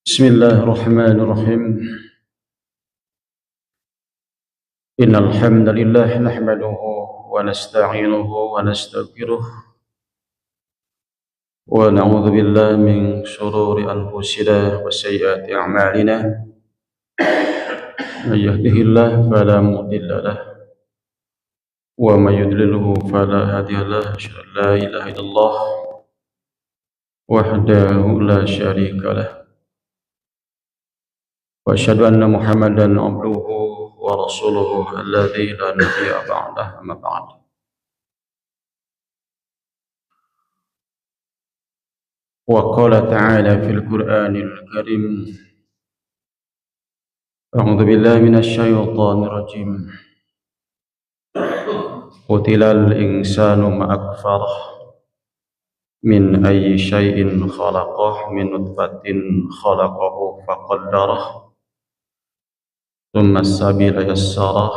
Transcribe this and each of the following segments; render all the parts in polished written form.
بسم الله الرحمن الرحيم. إن الحمد لله نحمده ونستعينه ونستغفره ونعوذ بالله من شرور أنفسنا وسيئات أعمالنا. من يهده الله فلا مضل له ومن يضلله فلا هادي له. أشهد أن لا إله إلا الله وحده لا شريك له وأشهد أن محمدا عبده ورسوله الذي لا نبي بعده. أما بعد، وقال تعالى في القرآن الكريم: أعوذ بالله من الشيطان الرجيم. قتل الإنسان ما أكفره من أي شيء خلقه من نطفة خلقه فقدره ثم السبيل يسره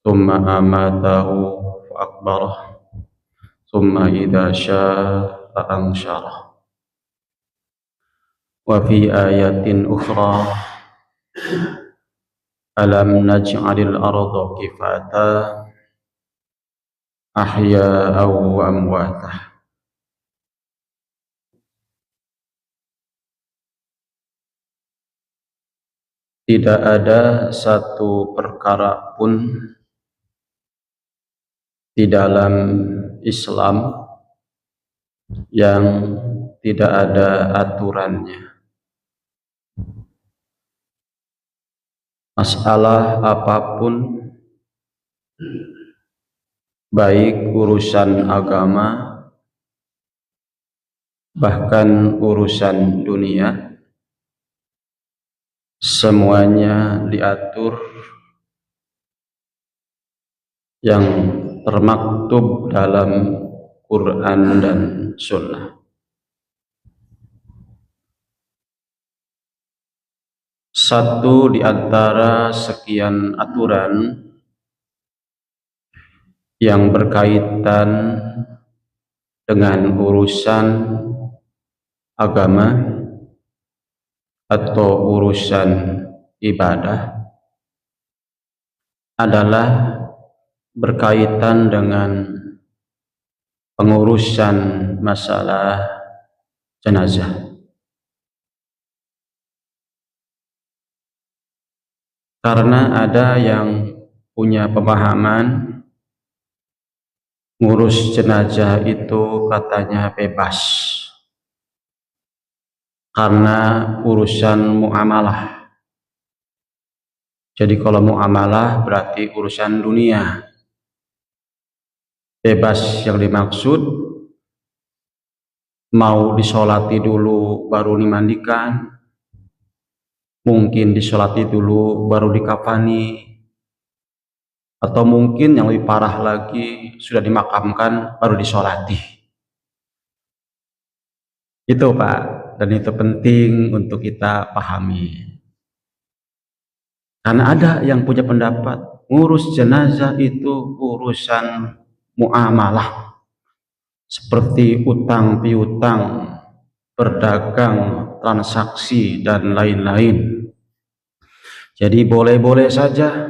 ثم أماته فأكبره ثم إذا شاء أنشره. وفي آية أخرى: ألم نجعل الأرض كفاتا أحياء وأمواتا. Tidak ada satu perkara pun di dalam Islam yang tidak ada aturannya. Masalah apapun, baik urusan agama, bahkan urusan dunia, semuanya diatur yang termaktub dalam Quran dan Sunnah. Satu di antara sekian aturan yang berkaitan dengan urusan agama atau urusan ibadah adalah berkaitan dengan pengurusan masalah jenazah. Karena ada yang punya pemahaman ngurus jenazah itu katanya bebas, karena urusan muamalah. Jadi kalau muamalah berarti urusan dunia. Bebas yang dimaksud mau disolati dulu baru dimandikan, mungkin disolati dulu baru dikafani, atau mungkin yang lebih parah lagi sudah dimakamkan baru disolati. Itu Pak, dan itu penting untuk kita pahami. Karena ada yang punya pendapat ngurus jenazah itu urusan muamalah, seperti utang piutang, berdagang, transaksi, dan lain-lain. Jadi boleh-boleh saja,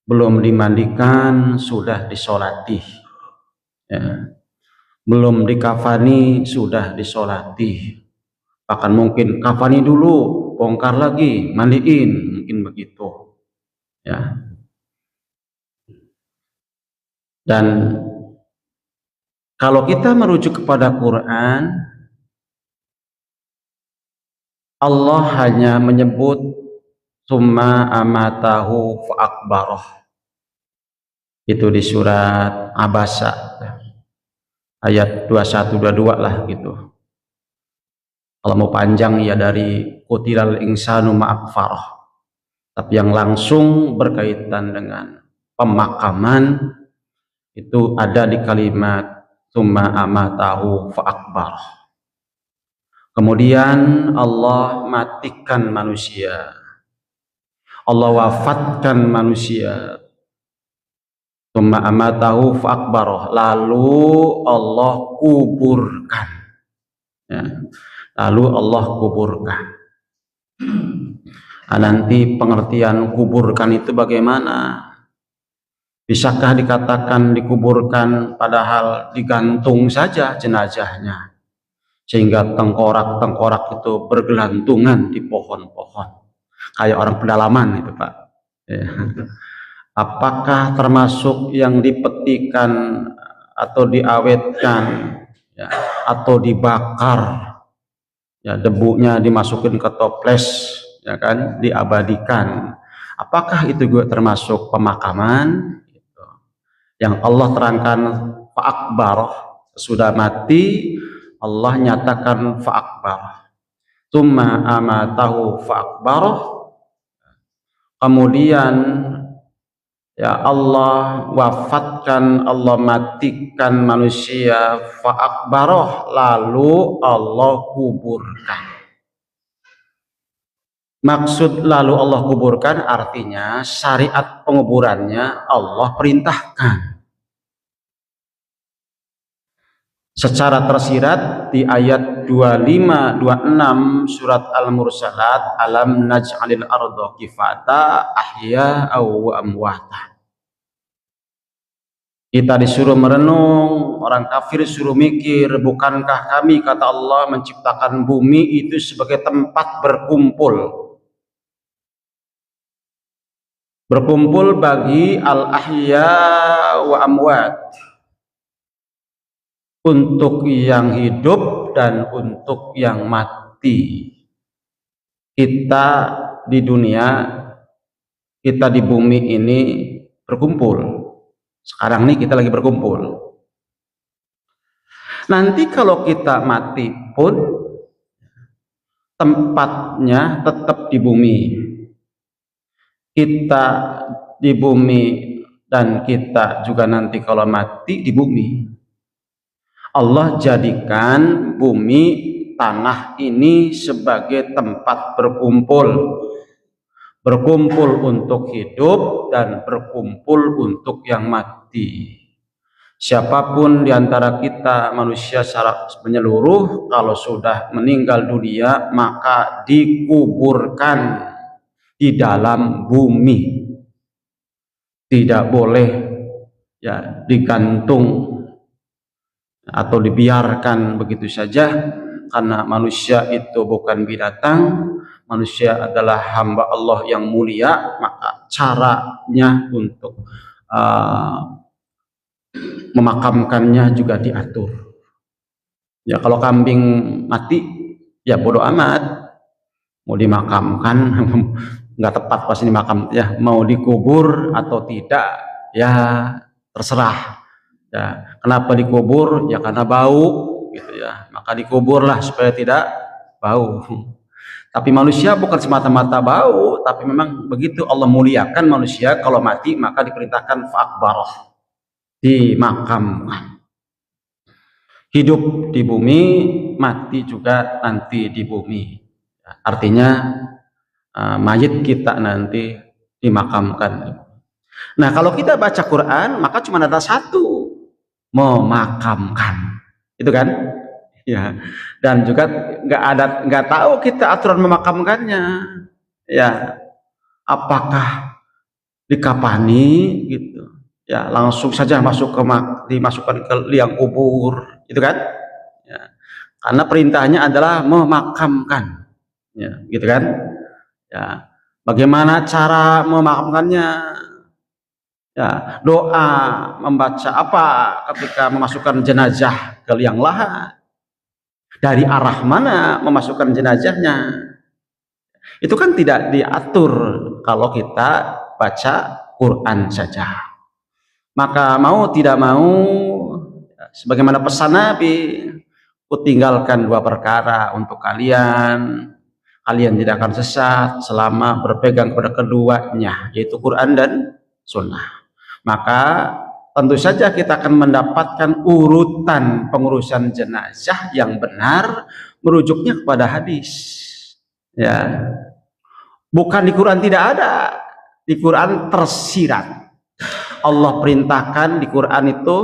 belum dimandikan sudah disolati, ya. Belum dikafani sudah disolati, bahkan mungkin kafani dulu, bongkar lagi, mandiin, mungkin begitu, ya. Dan kalau kita merujuk kepada Quran, Allah hanya menyebut summa amatahu fa'akbaroh. Itu di surat Abasa ayat 21-22 lah gitu. Kalau mau panjang ya dari qutilal insanu ma'akfaroh. Tapi yang langsung berkaitan dengan pemakaman itu ada di kalimat summa amatahu fa'akbaroh. Kemudian Allah matikan manusia, Allah wafatkan manusia. Summa amatahu fa'akbaroh, lalu Allah kuburkan. ya. Lalu Allah kuburkan. Nah, nanti pengertian kuburkan itu bagaimana? Bisakah dikatakan dikuburkan padahal digantung saja jenazahnya, sehingga tengkorak-tengkorak itu bergelantungan di pohon-pohon kayak orang pedalaman itu, Pak, ya. Apakah termasuk yang dipetikan atau diawetkan, ya, atau dibakar, ya, debunya dimasukin ke toples, ya kan, diabadikan? Apakah itu juga termasuk pemakaman? Yang Allah terangkan fa'akbarah, sudah mati Allah nyatakan fa'akbarah, tsumma amatahu fa'akbarah, kemudian ya Allah wafatkan, Allah matikan manusia, fa'akbarah, lalu Allah kuburkan. Maksud lalu Allah kuburkan artinya syariat penguburannya Allah perintahkan. Secara tersirat di ayat 25-26 surat Al-Mursalat, alam naj'alil arda kifata ahya'aw wa amwata. Kita disuruh merenung, orang kafir disuruh mikir, bukankah kami, kata Allah, menciptakan bumi itu sebagai tempat berkumpul bagi al-ahya wa amwat, untuk yang hidup dan untuk yang mati. Kita di dunia, kita di bumi ini berkumpul. Sekarang nih kita lagi berkumpul. Nanti kalau kita mati pun tempatnya tetap di bumi. Kita di bumi dan kita juga nanti kalau mati di bumi. Allah jadikan bumi, tanah ini sebagai tempat berkumpul untuk hidup dan berkumpul untuk yang mati. Siapapun di antara kita manusia secara menyeluruh, kalau sudah meninggal dunia maka dikuburkan di dalam bumi, tidak boleh ya digantung atau dibiarkan begitu saja, karena manusia itu bukan binatang, manusia adalah hamba Allah yang mulia. Maka caranya untuk memakamkannya juga diatur. Ya, kalau kambing mati ya bodoh amat, mau dimakamkan nggak tepat pas ini makam, ya, mau dikubur atau tidak ya terserah. Ya, kenapa dikubur? Ya karena bau gitu ya, maka dikuburlah supaya tidak bau. Tapi manusia bukan semata-mata bau, tapi memang begitu Allah muliakan manusia, kalau mati maka diperintahkan fa'akbarah, dimakamkan. Hidup di bumi, mati juga nanti di bumi. Artinya mayit kita nanti dimakamkan. Nah, kalau kita baca Quran maka cuma ada satu, memakamkan, itu kan? Ya. Dan juga nggak tahu kita aturan memakamkannya. Ya, apakah dikapani gitu? Ya, langsung saja dimasukkan ke liang kubur, itu kan? Ya. Karena perintahnya adalah memakamkan, ya, gitu kan? Ya, bagaimana cara memakamkannya? Ya, doa, membaca apa ketika memasukkan jenazah ke liang lahat? Dari arah mana memasukkan jenazahnya? Itu kan tidak diatur kalau kita baca Quran saja. Maka mau tidak mau, sebagaimana pesan Nabi, kutinggalkan dua perkara untuk kalian tidak akan sesat selama berpegang pada keduanya, yaitu Quran dan Sunnah. Maka tentu saja kita akan mendapatkan urutan pengurusan jenazah yang benar, merujuknya kepada hadis. Ya, bukan di Quran tidak ada, di Quran tersirat. Allah perintahkan di Quran itu,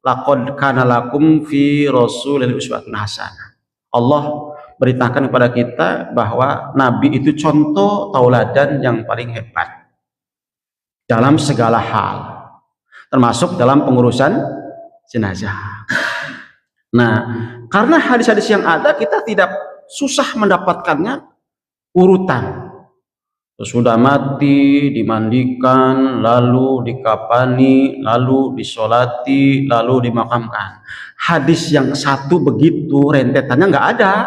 laqad kana lakum fi rasulillahi uswatun hasanah. Allah beritakan kepada kita bahwa Nabi itu contoh tauladan yang paling hebat dalam segala hal, termasuk dalam pengurusan jenazah. Nah, karena hadis-hadis yang ada kita tidak susah mendapatkannya urutan. Sudah mati, dimandikan, lalu dikafani, lalu disolati, lalu dimakamkan. Hadis yang satu begitu rentetannya nggak ada,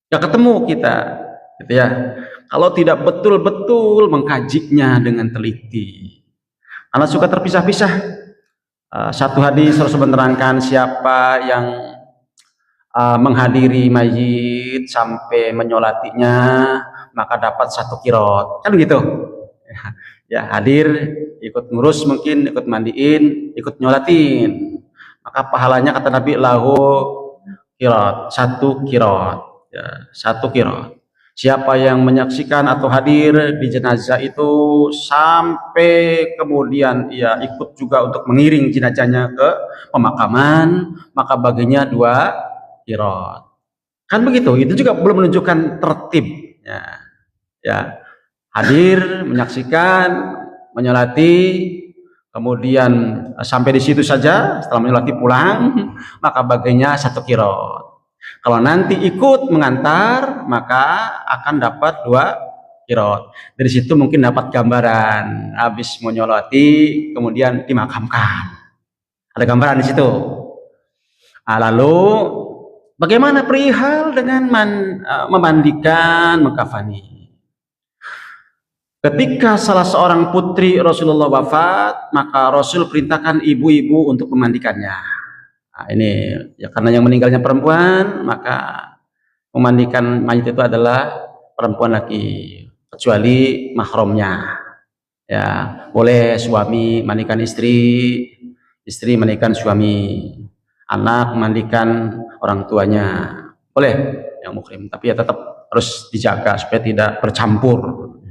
nggak ketemu kita, gitu ya. Kalau tidak betul-betul mengkajinya dengan teliti, karena suka terpisah-pisah. Satu hadis Rasul menerangkan siapa yang menghadiri mayit sampai menyolatinya maka dapat 1 qiraat, kan gitu ya. Hadir, ikut ngurus, mungkin ikut mandiin, ikut nyolatin, maka pahalanya kata Nabi lahu qiraat, 1 qiraat ya, 1 qiraat. Siapa yang menyaksikan atau hadir di jenazah itu sampai kemudian ia ikut juga untuk mengiring jenazahnya ke pemakaman, maka baginya 2 qiraat. Kan begitu. Itu juga belum menunjukkan tertibnya. Ya, hadir, menyaksikan, menyolati, kemudian sampai di situ saja, setelah menyolati pulang, maka baginya 1 qiraat. Kalau nanti ikut mengantar, maka akan dapat 2 qiraat. Dari situ mungkin dapat gambaran, habis menyolati, kemudian dimakamkan. Ada gambaran di situ. Lalu bagaimana perihal dengan memandikan, mengkafani? Ketika salah seorang putri Rasulullah wafat, maka Rasul perintahkan ibu-ibu untuk memandikannya. Nah, ini ya, karena yang meninggalnya perempuan, maka memandikan mayit itu adalah perempuan lagi, kecuali mahramnya. Ya, boleh suami mandikan istri, istri mandikan suami, anak mandikan orang tuanya, boleh yang muhrim, tapi ya tetap harus dijaga supaya tidak bercampur.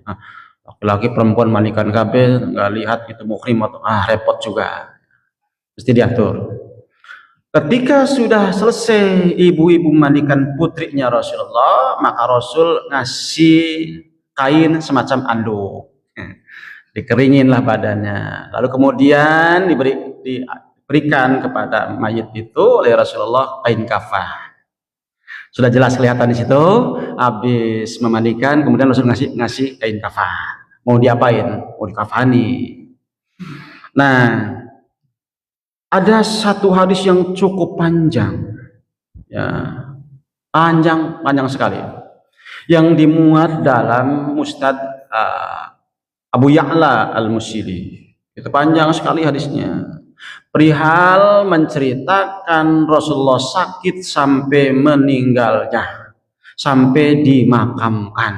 Nah, laki-laki perempuan mandikan kabel, nggak lihat itu muhrim atau repot juga, mesti diatur. Ketika sudah selesai ibu-ibu mandikan putrinya Rasulullah, maka Rasul ngasih kain semacam anduk, dikeringinlah badannya, lalu kemudian diberikan kepada mayit itu oleh Rasulullah kain kafan. Sudah jelas kelihatan di situ, habis memandikan kemudian Rasul ngasih kain kafan. Mau diapain? Mau dikafani. Nah, ada satu hadis yang cukup panjang, ya, panjang sekali, yang dimuat dalam Musnad Abu Ya'la Al-Musili. Itu panjang sekali hadisnya. Perihal menceritakan Rasulullah sakit sampai meninggalnya, sampai dimakamkan.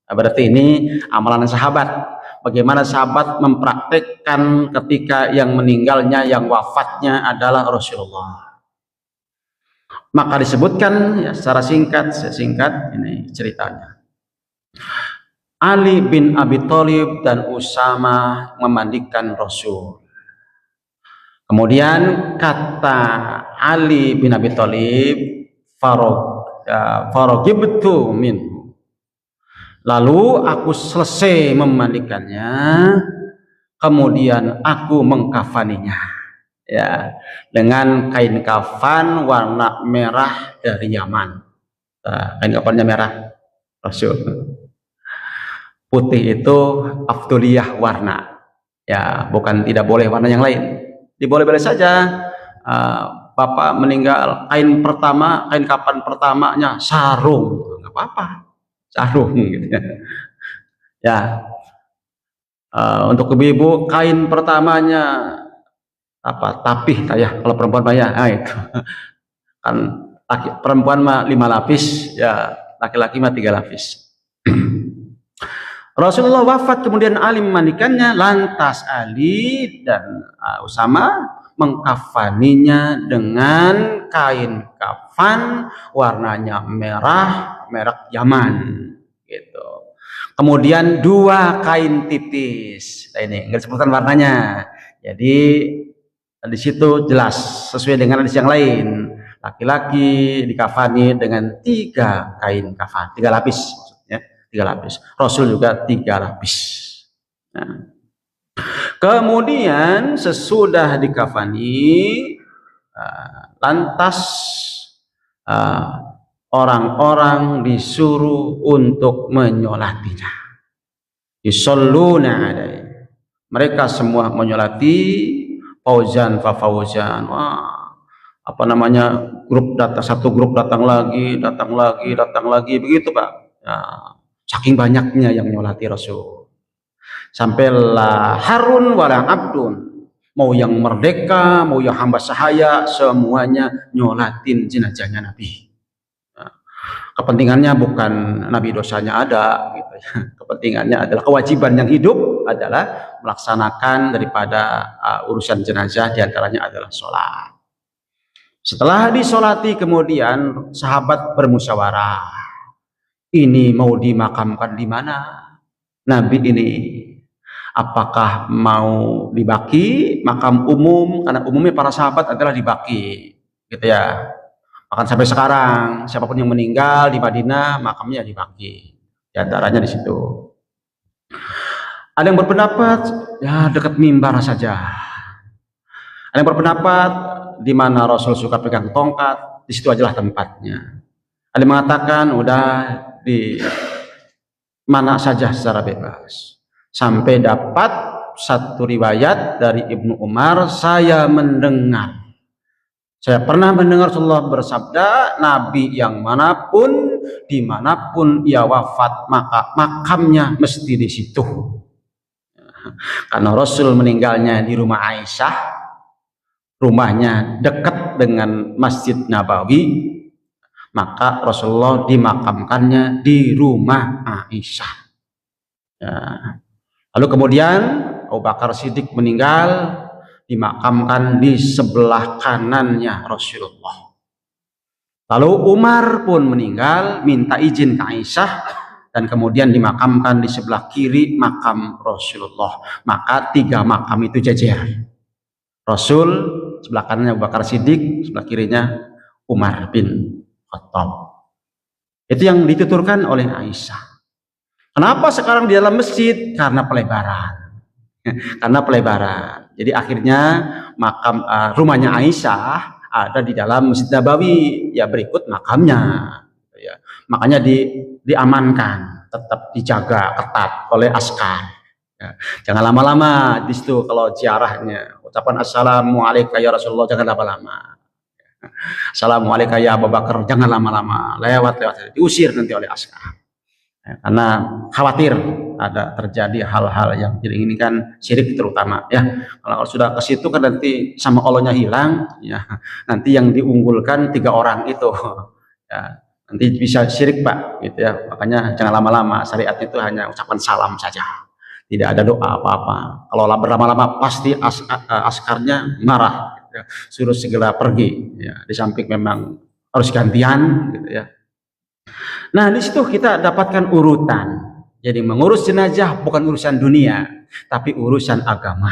Nah, berarti ini amalan sahabat. Bagaimana sahabat mempraktekkan ketika yang meninggalnya, yang wafatnya adalah Rasulullah. Maka disebutkan ya, secara singkat ini ceritanya. Ali bin Abi Thalib dan Usama memandikan Rasul. Kemudian kata Ali bin Abi Thalib, faragibtu minhu. Lalu aku selesai memandikannya, kemudian aku mengkafaninya, ya, dengan kain kafan warna merah dari Yaman. Kain kafannya merah Rasul. Putih itu afdoliyah warna, ya, bukan tidak boleh warna yang lain. Diboleh-boleh saja. Bapak meninggal, kain kafan pertamanya sarung, nggak apa-apa, sarung gitu ya. Ya, untuk ibu-ibu kain pertamanya apa? Tapih ya, kalau perempuan mah ya, itu kan perempuan mah 5 lapis, ya laki-laki mah 3 lapis. Rasulullah wafat, kemudian Ali memandikannya, lantas Ali dan Usama mengkafaninya dengan kain kafan warnanya merah, merek Yaman gitu. Kemudian 2 kain tipis. Nah, ini nggak disebutkan warnanya. Jadi di situ jelas sesuai dengan hadis yang lain. Laki-laki dikafani dengan 3 kain kafan, 3 lapis maksudnya, 3 lapis. Rasul juga 3 lapis. Nah, kemudian sesudah dikafani, lantas orang-orang disuruh untuk menyolatinya. Yusalluna alaihi. Mereka semua menyolati, fauzan fa fauzan. Wah, apa namanya, satu grup datang lagi begitu, Pak. Ya, saking banyaknya yang nyolati Rasul. Sampailah harun wala abdun, mau yang merdeka, mau yang hamba sahaya, semuanya nyolatin jenazahnya Nabi. Kepentingannya bukan Nabi dosanya ada, gitu ya. Kepentingannya adalah kewajiban yang hidup adalah melaksanakan daripada urusan jenazah, diantaranya adalah sholat. Setelah disolati kemudian sahabat bermusyawarah, ini mau dimakamkan di mana Nabi ini? Apakah mau dibaki makam umum, karena umumnya para sahabat adalah dibaki, gitu ya. Bahkan sampai sekarang siapapun yang meninggal di Madinah makamnya dibaki. Di antaranya di situ. Ada yang berpendapat ya dekat mimbar saja. Ada yang berpendapat di mana Rasul suka pegang tongkat, di situ ajalah tempatnya. Ada yang mengatakan udah di mana saja secara bebas. Sampai dapat satu riwayat dari Ibnu Umar, saya pernah mendengar Rasulullah bersabda, Nabi yang manapun, dimanapun ia wafat, maka makamnya mesti di situ. Karena Rasul meninggalnya di rumah Aisyah, rumahnya dekat dengan Masjid Nabawi, maka Rasulullah dimakamkannya di rumah Aisyah. Ya. Lalu kemudian Abu Bakar Siddiq meninggal, dimakamkan di sebelah kanannya Rasulullah. Lalu Umar pun meninggal, minta izin ke Aisyah, dan kemudian dimakamkan di sebelah kiri makam Rasulullah. Maka 3 makam itu jajar. Rasul, sebelah kanannya Abu Bakar Siddiq, sebelah kirinya Umar bin Khattab. Itu yang dituturkan oleh Aisyah. Kenapa sekarang di dalam masjid? Karena pelebaran. Karena pelebaran. Jadi akhirnya makam rumahnya Aisyah ada di dalam Masjid Nabawi, ya berikut makamnya. Ya. Makanya diamankan, tetap dijaga ketat oleh askar. Ya. Jangan lama-lama di situ kalau ziarahnya. Ucapan assalamualaikum ya Rasulullah, jangan lama-lama. Assalamualaikum ya Abu Bakar, jangan lama-lama. Lewat diusir nanti oleh askar. Ya, karena khawatir ada terjadi hal-hal yang tidak diinginkan, syirik terutama ya. Kalau sudah ke situ kan nanti sama Allahnya hilang ya. Nanti yang diunggulkan 3 orang itu ya, nanti bisa syirik Pak gitu ya. Makanya jangan lama-lama, syariat itu hanya ucapan salam saja, tidak ada doa apa-apa. Kalau berlama-lama pasti askarnya marah ya. Suruh segera pergi ya. Di samping memang harus gantian gitu ya. Nah, di situ kita dapatkan urutan. Jadi mengurus jenazah bukan urusan dunia, tapi urusan agama.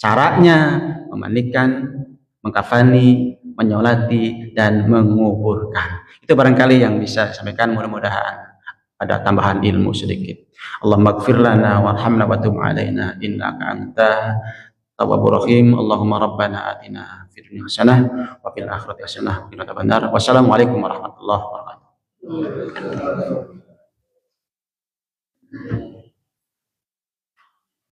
Caranya memandikan, mengkafani, menyolati, dan menguburkan. Itu barangkali yang bisa saya sampaikan, mudah-mudahan ada tambahan ilmu sedikit. Allahumma ighfir lana warhamna wa tub alaina innaka anta tawwabur rahim. Allahumma rabbana atina fid dunya hasanah wa fil akhirati hasanah wa qina adzabannar. Wassalamualaikum warahmatullahi wabarakatuh.